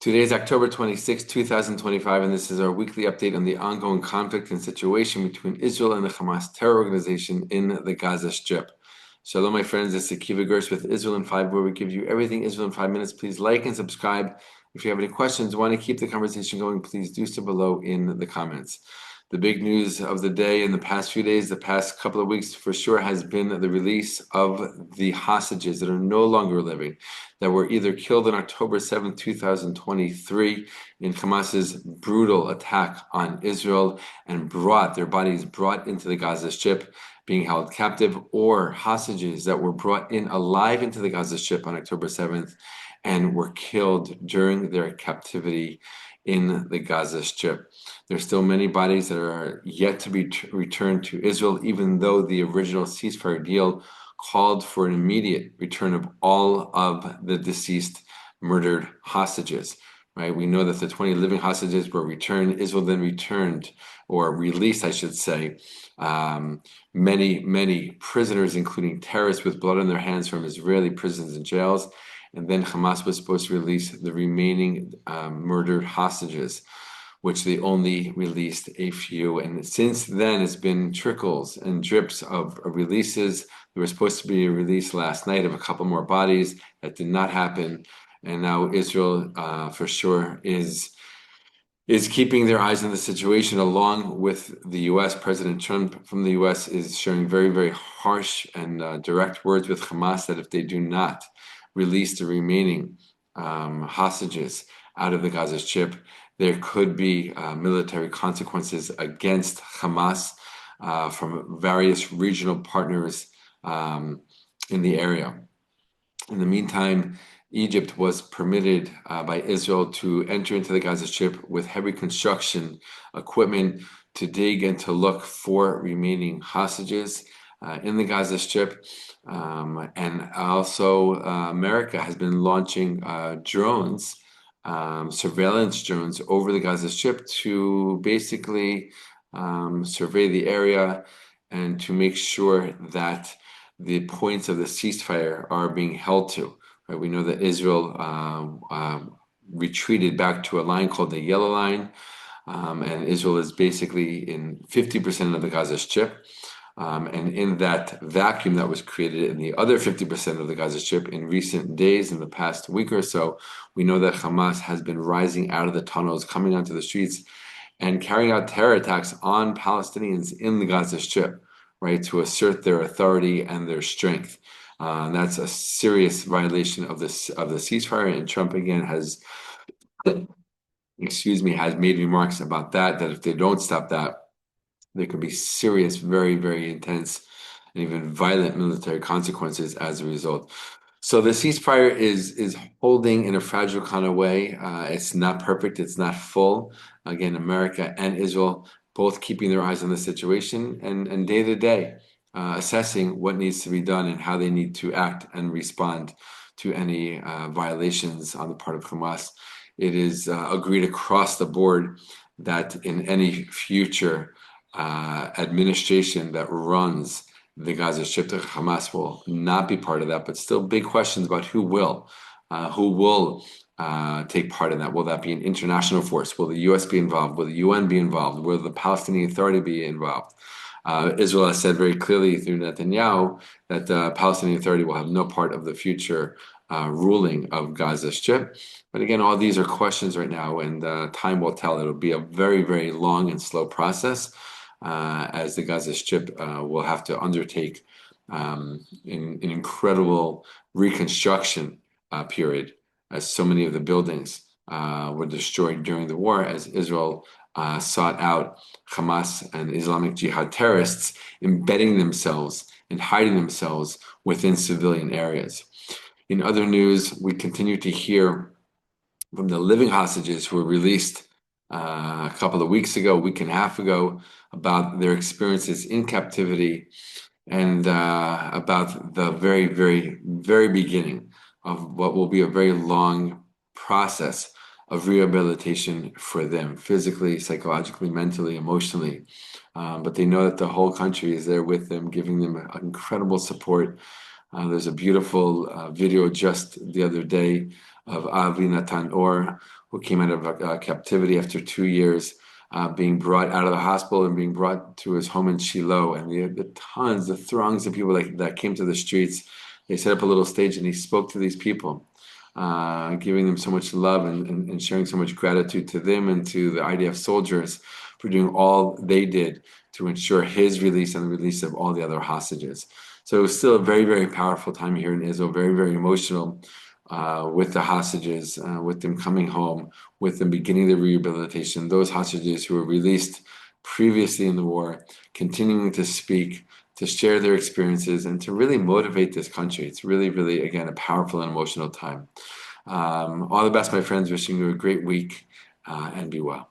Today is October 26, 2025, and this is our weekly update on the ongoing conflict and situation between Israel and the Hamas terror organization in the Gaza Strip. Shalom, my friends. It's Akiva Gersh with Israel in 5, where we give you everything Israel in 5 minutes. Please like and subscribe. If you have any questions, want to keep the conversation going, please do so below in the comments. The big news of the day in the past few days, the past couple of weeks for sure, has been the release of the hostages that are no longer living, that were either killed on October 7th, 2023 in Hamas's brutal attack on Israel and their bodies brought into the Gaza Strip, being held captive, or hostages that were brought in alive into the Gaza Strip on October 7th and were killed during their captivity in the Gaza Strip. There's still many bodies that are yet to be returned to Israel, even though the original ceasefire deal called for an immediate return of all of the deceased murdered hostages. Right? We know that the 20 living hostages were returned. Israel then returned, or released, I should say, many prisoners, including terrorists with blood on their hands from Israeli prisons and jails. And then Hamas was supposed to release the remaining murdered hostages, which they only released a few. And since then, it's been trickles and drips of releases. There was supposed to be a release last night of a couple more bodies. That did not happen. And now Israel, for sure, is keeping their eyes on the situation, along with the U.S. President Trump from the U.S. is sharing very, very harsh and direct words with Hamas that if they do not release the remaining hostages out of the Gaza Strip, there could be military consequences against Hamas from various regional partners in the area. In the meantime, Egypt was permitted by Israel to enter into the Gaza Strip with heavy construction equipment to dig and to look for remaining hostages in the Gaza Strip. And also, America has been launching drones, surveillance drones over the Gaza Strip to basically survey the area and to make sure that the points of the ceasefire are being held to. Right? We know that Israel retreated back to a line called the Yellow Line, and Israel is basically in 50% of the Gaza Strip. And in that vacuum that was created in the other 50% of the Gaza Strip in recent days, in the past week or so, we know that Hamas has been rising out of the tunnels, coming onto the streets, and carrying out terror attacks on Palestinians in the Gaza Strip, right, to assert their authority and their strength. That's a serious violation of the ceasefire, and Trump again has, has made remarks about that if they don't stop that, there could be serious, very, very intense, and even violent military consequences as a result. So the ceasefire is holding in a fragile kind of way. It's not perfect. It's not full. Again, America and Israel both keeping their eyes on the situation and day to day assessing what needs to be done and how they need to act and respond to any violations on the part of Hamas. It is agreed across the board that in any future administration that runs the Gaza Strip, the Hamas will not be part of that, but still big questions about who will take part in that. Will that be an international force? Will the U.S. be involved? Will the UN be involved? Will the Palestinian Authority be involved? Israel has said very clearly through Netanyahu that the Palestinian Authority will have no part of the future ruling of Gaza Strip. But again, all these are questions right now, and time will tell. It'll be a very, very long and slow process as the Gaza Strip will have to undertake an incredible reconstruction period, as so many of the buildings were destroyed during the war, as Israel sought out Hamas and Islamic Jihad terrorists embedding themselves and hiding themselves within civilian areas. In other news, we continue to hear from the living hostages who were released a couple of weeks ago, a week and a half ago, about their experiences in captivity and about the very, very, very beginning of what will be a very long process of rehabilitation for them, physically, psychologically, mentally, emotionally. But they know that the whole country is there with them, giving them incredible support. There's a beautiful video just the other day of Avi Natan Or, who came out of captivity after 2 years, being brought out of the hospital and being brought to his home in Shiloh. And the throngs of people that came to the streets. They set up a little stage and he spoke to these people, giving them so much love and sharing so much gratitude to them and to the IDF soldiers for doing all they did to ensure his release and the release of all the other hostages. So it was still a very, very powerful time here in Israel, very, very emotional, with the hostages, with them coming home, with them beginning the rehabilitation, those hostages who were released previously in the war, continuing to speak, to share their experiences, and to really motivate this country. It's really, really, again, a powerful and emotional time. All the best, my friends. Wishing you a great week, and be well.